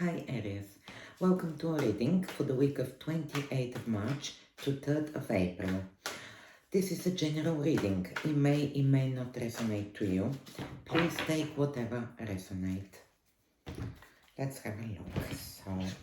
Hi Aries, welcome to a reading for the week of 28th of March to 3rd of April. This is a general reading. It may not resonate to you. Please take whatever resonate. Let's have a look.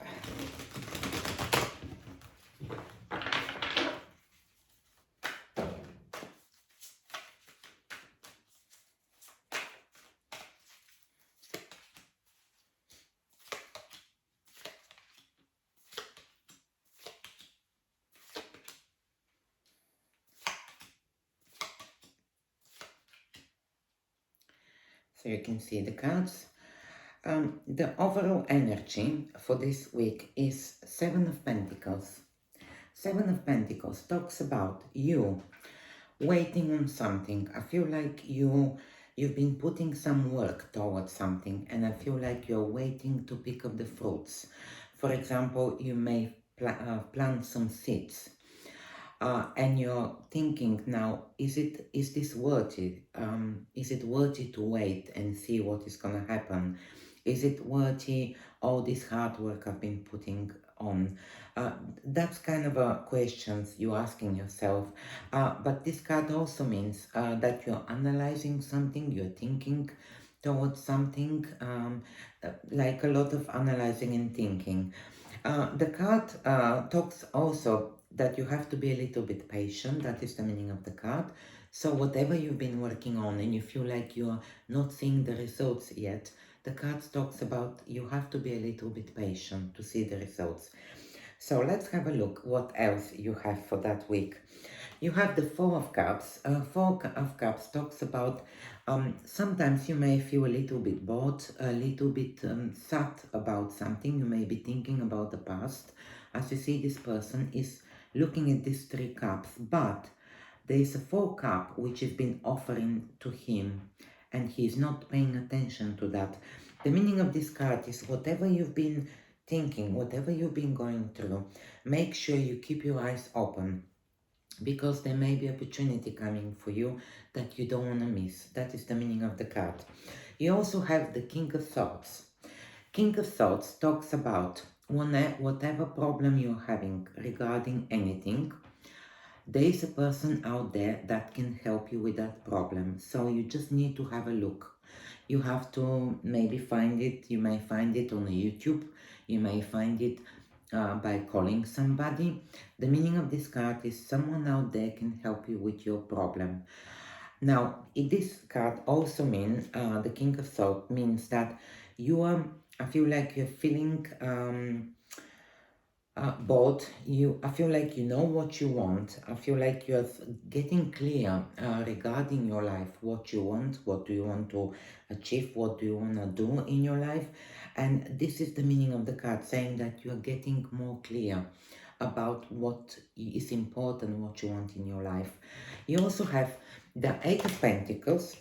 So you can see the cards. The overall energy for this week is Seven of Pentacles. Seven of Pentacles talks about you waiting on something. I feel like you've been putting some work towards something, and I feel like you're waiting to pick up the fruits. For example, you may plant some seeds, and you're thinking now, is this worthy? Is it worthy to wait and see what is gonna happen? Is it worthy all this hard work I've been putting on? That's kind of a questions you're asking yourself. But this card also means that you're analyzing something, you're thinking towards something, like a lot of analyzing and thinking. The card talks also that you have to be a little bit patient. That is the meaning of the card. So whatever you've been working on and you feel like you're not seeing the results yet, the card talks about you have to be a little bit patient to see the results. So let's have a look what else you have for that week. You have the Four of Cups. Four of Cups talks about sometimes you may feel a little bit bored, a little bit sad about something. You may be thinking about the past. As you see, this person is looking at these three cups, but there is a four cup which has been offering to him, and he is not paying attention to that. The meaning of this card is whatever you've been thinking, whatever you've been going through, make sure you keep your eyes open, because there may be opportunity coming for you that you don't want to miss. That is the meaning of the card. You also have the King of Swords. King of Swords talks about whatever problem you're having regarding anything, there is a person out there that can help you with that problem. So you just need to have a look. You have to maybe find it. You may find it on YouTube. You may find it by calling somebody. The meaning of this card is someone out there can help you with your problem. Now, this card also means, the King of Swords means that you are, I feel like you're feeling both. I feel like you know what you want. I feel like you're getting clear regarding your life, what you want, what do you want to achieve, what do you want to do in your life. And this is the meaning of the card, saying that you're getting more clear about what is important, what you want in your life. You also have the Eight of Pentacles,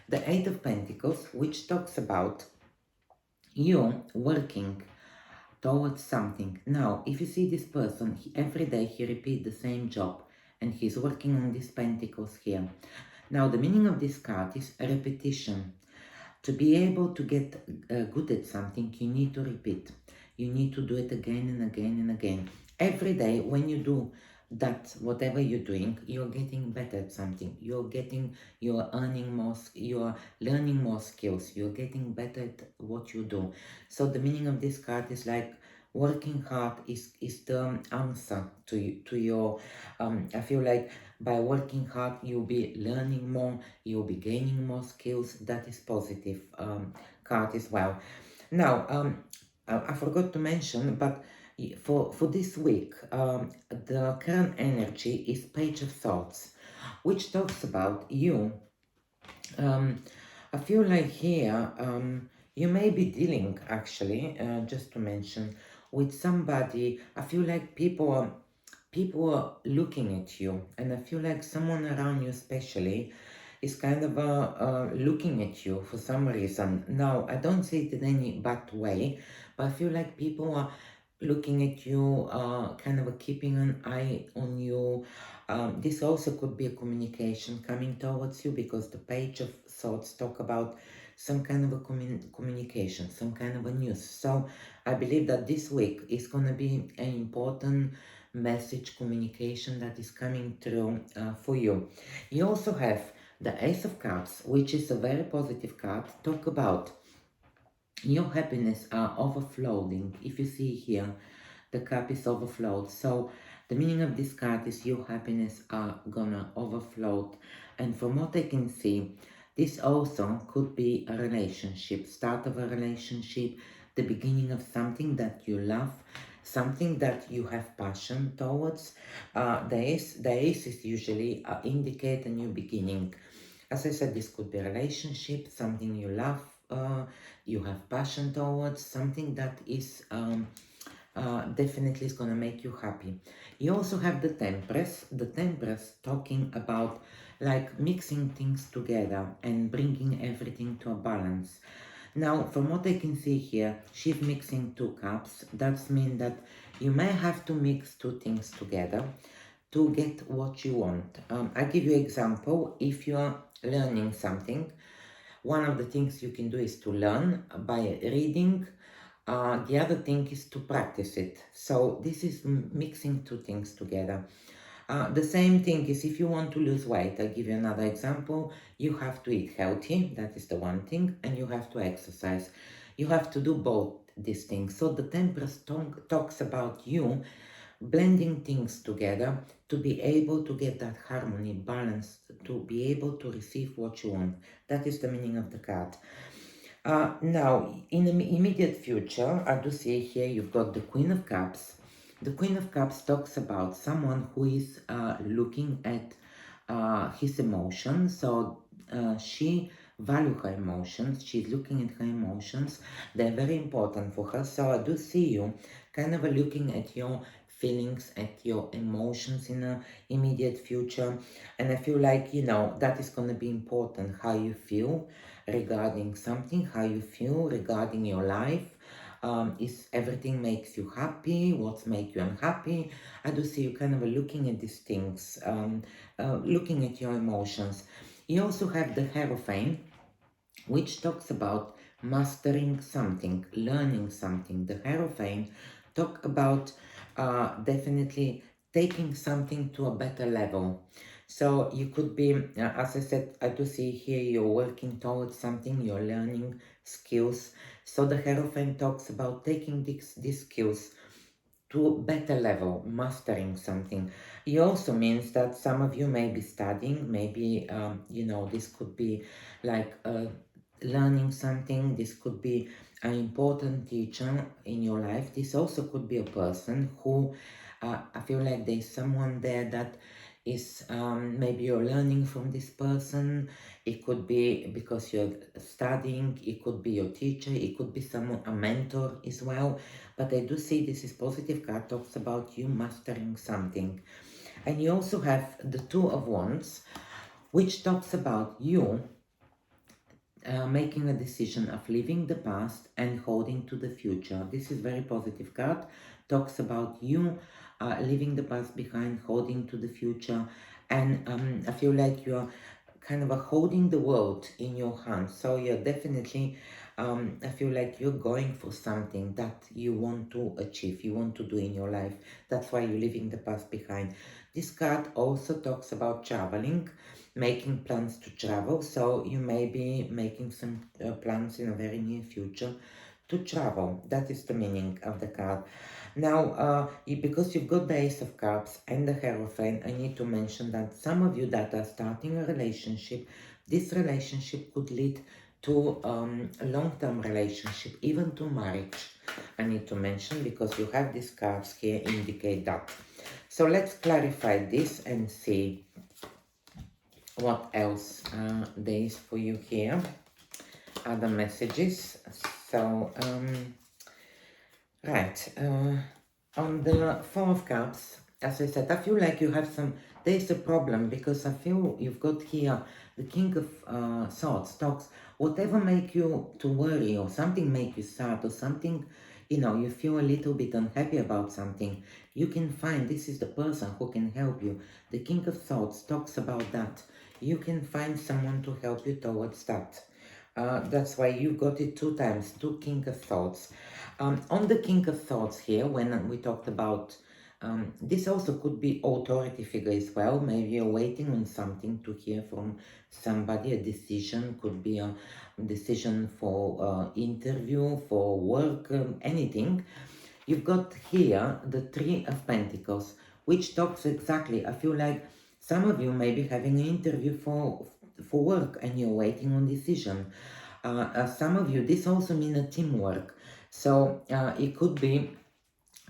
the Eight of Pentacles, which talks about you working towards something. Now, if you see this person, every day he repeats the same job and he's working on these pentacles here. Now, the meaning of this card is repetition. To be able to get good at something, you need to repeat. You need to do it again and again and again. Every day when you do that, whatever you're doing, you're getting better at something. You're earning more, you're learning more skills. You're getting better at what you do. So the meaning of this card is like working hard is the answer to your, I feel like by working hard, you'll be learning more, you'll be gaining more skills. That is positive card as well. Now, I forgot to mention, but for this week, the current energy is Page of Thoughts, which talks about you. I feel like here, you may be dealing, actually, just to mention, with somebody. I feel like people are looking at you, and I feel like someone around you especially is kind of looking at you for some reason. Now, I don't see it in any bad way, but I feel like people are looking at you, kind of keeping an eye on you. This also could be a communication coming towards you, because the Page of Swords talk about some kind of a communication, some kind of a news. So I believe that this week is going to be an important message communication that is coming through for you. You also have the Ace of Cups, which is a very positive card. Talk about your happiness are overflowing. If you see here, the cup is overflowed. So the meaning of this card is your happiness are gonna overflow. And from what I can see, this also could be a relationship, start of a relationship, the beginning of something that you love, something that you have passion towards. The ace is usually indicate a new beginning. As I said, this could be a relationship, something you love, you have passion towards, something that is definitely is going to make you happy. You also have the Temperance talking about like mixing things together and bringing everything to a balance. Now, from what I can see here, she's mixing two cups. That means that you may have to mix two things together to get what you want. I give you example. If you are learning something, one of the things you can do is to learn by reading. The other thing is to practice it. So this is mixing two things together. The same thing is if you want to lose weight, I'll give you another example. You have to eat healthy, that is the one thing, and you have to exercise. You have to do both these things. So the Temperance talks about you blending things together to be able to get that harmony, balance, to be able to receive what you want. That is the meaning of the card. Now, in the immediate future, I do see here you've got the Queen of Cups. The Queen of Cups talks about someone who is looking at his emotions. So she value her emotions. She's looking at her emotions. They're very important for her. So I do see you kind of looking at your feelings, at your emotions in the immediate future. And I feel like, that is going to be important, how you feel regarding something, how you feel regarding your life. Is everything makes you happy? What's make you unhappy? I do see you kind of looking at these things, looking at your emotions. You also have the Hierophant, which talks about mastering something, learning something. The Hierophant talk about definitely taking something to a better level. So you could be, as I said, I do see here you're working towards something, you're learning skills. So the Hierophant talks about taking these skills to a better level, mastering something. It also means that some of you may be studying, maybe, this could be like learning something, this could be an important teacher in your life. This also could be a person who, I feel like there's someone there that is, maybe you're learning from this person. It could be because you're studying, it could be your teacher, it could be someone, a mentor as well. But I do see this is positive card, talks about you mastering something. And you also have the Two of Wands, which talks about you making a decision of leaving the past and holding to the future. This is very positive card. Talks about you leaving the past behind, holding to the future. And I feel like you're kind of holding the world in your hands. So you're definitely, I feel like you're going for something that you want to achieve, you want to do in your life. That's why you're leaving the past behind. This card also talks about traveling, making plans to travel. So you may be making some plans in a very near future to travel. That is the meaning of the card. Now, because you've got the Ace of Cups and the Hierophant, I need to mention that some of you that are starting a relationship, this relationship could lead to a long-term relationship, even to marriage. I need to mention because you have these cards here indicate that. So let's clarify this and see what else there is for you here. Other messages. So, right. On the Four of Cups, as I said, I feel like you have there's a problem because I feel you've got here the King of Swords talks, whatever make you to worry or something make you sad or something, you feel a little bit unhappy about something, you can find, this is the person who can help you. The King of Swords talks about that. You can find someone to help you towards that. That's why you got it two times, two king of thoughts. On the king of thoughts here, when we talked about this also could be authority figure as well. Maybe you're waiting on something to hear from somebody. A decision could be a decision for interview, for work, anything. You've got here the Three of Pentacles, which talks exactly. I feel like some of you may be having an interview for work and you're waiting on decision. Some of you, this also means a teamwork. So it could be,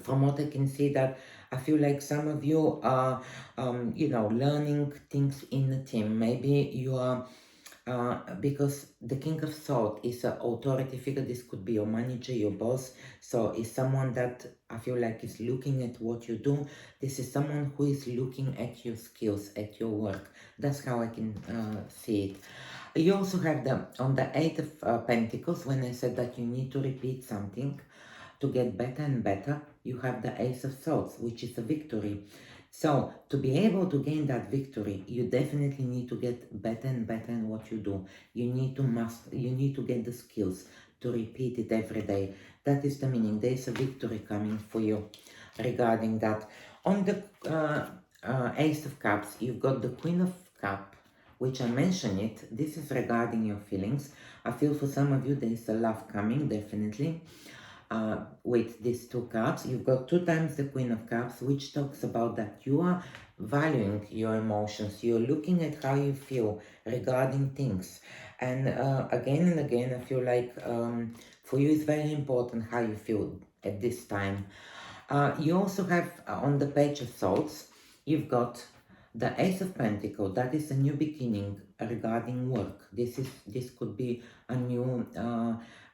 from what I can see, that I feel like some of you are, learning things in a team. Maybe you are because the king of thought is an authority figure. This could be your manager, your boss. So it's someone that I feel like is looking at what you do. This is someone who is looking at your skills, at your work. That's how I can see it. You also have on the Eight of Pentacles, when I said that you need to repeat something to get better and better, you have the Ace of Swords, which is a victory. So to be able to gain that victory, you definitely need to get better and better in what you do. You need to master, you need to get the skills to repeat it every day. That is the meaning. There is a victory coming for you regarding that. On the Ace of Cups, you've got the Queen of Cup, which I mentioned it. This is regarding your feelings. I feel for some of you there is a love coming, definitely. With these two cards, you've got two times the Queen of Cups, which talks about that you are valuing your emotions. You're looking at how you feel regarding things. And again and again, I feel like for you it's very important how you feel at this time. You also have on the Page of Swords, you've got the Ace of Pentacles. That is a new beginning regarding work. This could be a new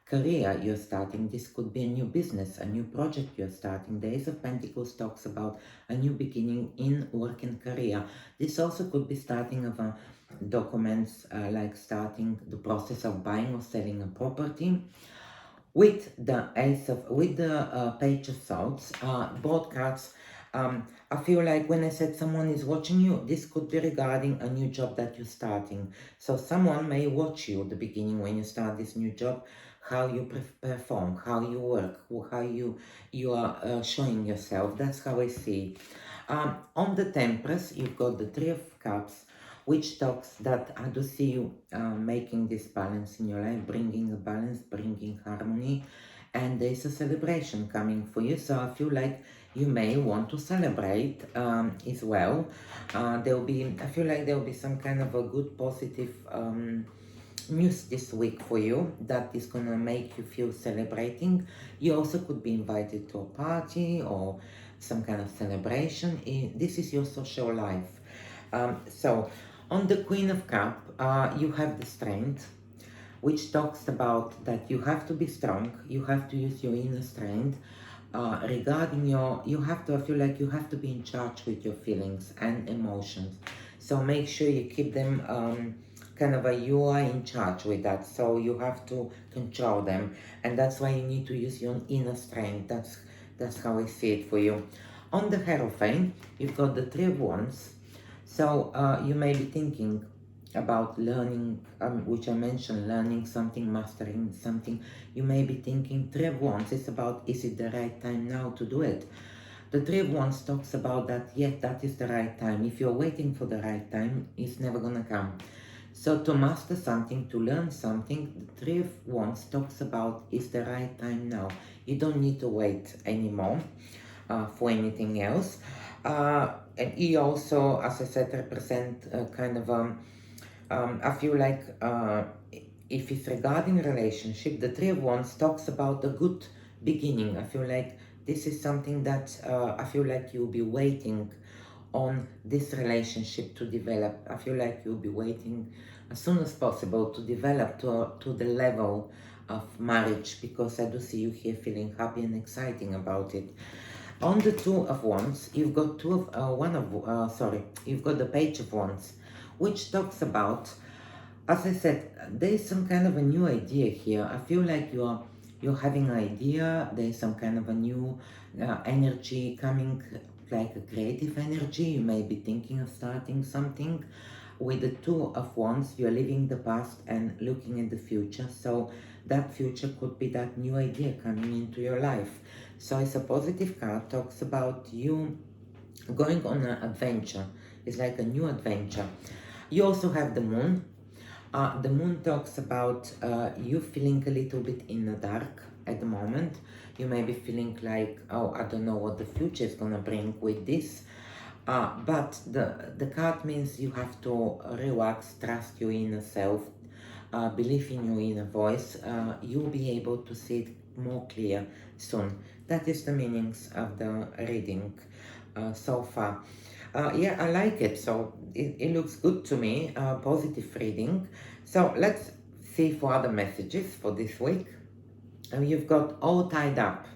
career you're starting. This could be a new business, a new project you're starting. The Ace of Pentacles talks about a new beginning in work and career. This also could be starting of documents, like starting the process of buying or selling a property. With the Page of Swords, both cards, I feel like when I said someone is watching you, this could be regarding a new job that you're starting. So someone may watch you at the beginning when you start this new job, how you perform, how you work, how you are showing yourself. That's how I see. On the Temperance, you've got the Three of Cups, which talks that I do see you making this balance in your life, bringing a balance, bringing harmony, and there's a celebration coming for you. So I feel like you may want to celebrate as well. I feel like there will be some kind of a good positive news this week for you that is gonna make you feel celebrating. You also could be invited to a party or some kind of celebration. This is your social life. So on the Queen of Cup, you have the Strength, which talks about that you have to be strong, you have to use your inner strength. Regarding I feel like you have to be in charge with your feelings and emotions. So make sure you keep them you are in charge with that. So you have to control them. And that's why you need to use your inner strength. That's how I see it for you. On the Hierophant, you've got the Three of Wands. So you may be thinking about learning, which I mentioned, learning something, mastering something. You may be thinking, Three of Wands is about, is it the right time now to do it? The Three of Wands talks about that, yes, that is the right time. If you're waiting for the right time, it's never gonna come. So to master something, to learn something, the Three of Wands talks about, is the right time now. You don't need to wait anymore for anything else. And he also, as I said, represent I feel like if it's regarding relationship, the Three of Wands talks about a good beginning. I feel like this is something that I feel like you'll be waiting on this relationship to develop. I feel like you'll be waiting as soon as possible to develop to the level of marriage, because I do see you here feeling happy and exciting about it. On the Two of Wands, you've got you've got the Page of Wands, which talks about, as I said, there is some kind of a new idea here. I feel like you're having an idea. There is some kind of a new energy coming, like a creative energy. You may be thinking of starting something. With the Two of Wands, you're leaving the past and looking at the future. So that future could be that new idea coming into your life. So it's a positive card, talks about you going on an adventure. It's like a new adventure. You also have the moon. The moon talks about you feeling a little bit in the dark at the moment. You may be feeling like, oh, I don't know what the future is gonna bring with this. But the card means you have to relax, trust your inner self, believe in your inner voice. You'll be able to see it more clear soon. That is the meanings of the reading so far. Yeah, I like it. So it looks good to me. Positive reading. So let's see for other messages for this week. You've got all tied up.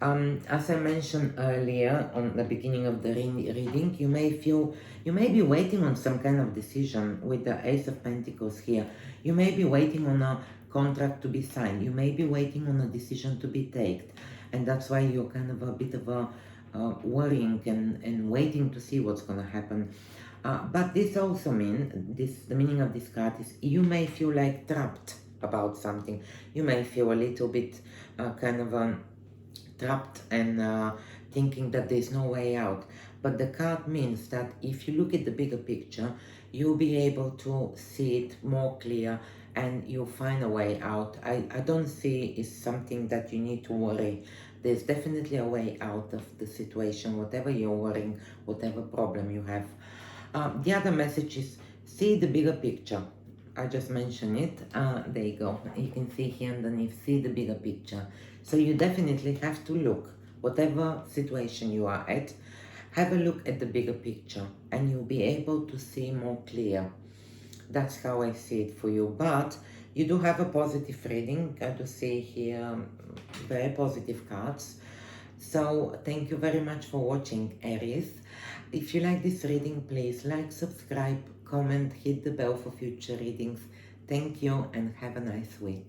As I mentioned earlier on the beginning of the reading, you may be waiting on some kind of decision with the Ace of Pentacles here. You may be waiting on a contract to be signed. You may be waiting on a decision to be taken, and that's why you're kind of a bit of a worrying and waiting to see what's gonna happen. But this also means the meaning of this card is you may feel like trapped about something. You may feel a little bit kind of trapped and thinking that there's no way out. But the card means that if you look at the bigger picture, you'll be able to see it more clear and you'll find a way out. I don't see it's something that you need to worry. There's definitely a way out of the situation, whatever you're worrying, whatever problem you have. The other message is see the bigger picture. I just mentioned it. There you go. You can see here underneath, see the bigger picture. So you definitely have to look, whatever situation you are at, have a look at the bigger picture and you'll be able to see more clear. That's how I see it for you. But you do have a positive reading. I do see here very positive cards. So thank you very much for watching, Aries. If you like this reading, please like, subscribe, comment, hit the bell for future readings. Thank you and have a nice week.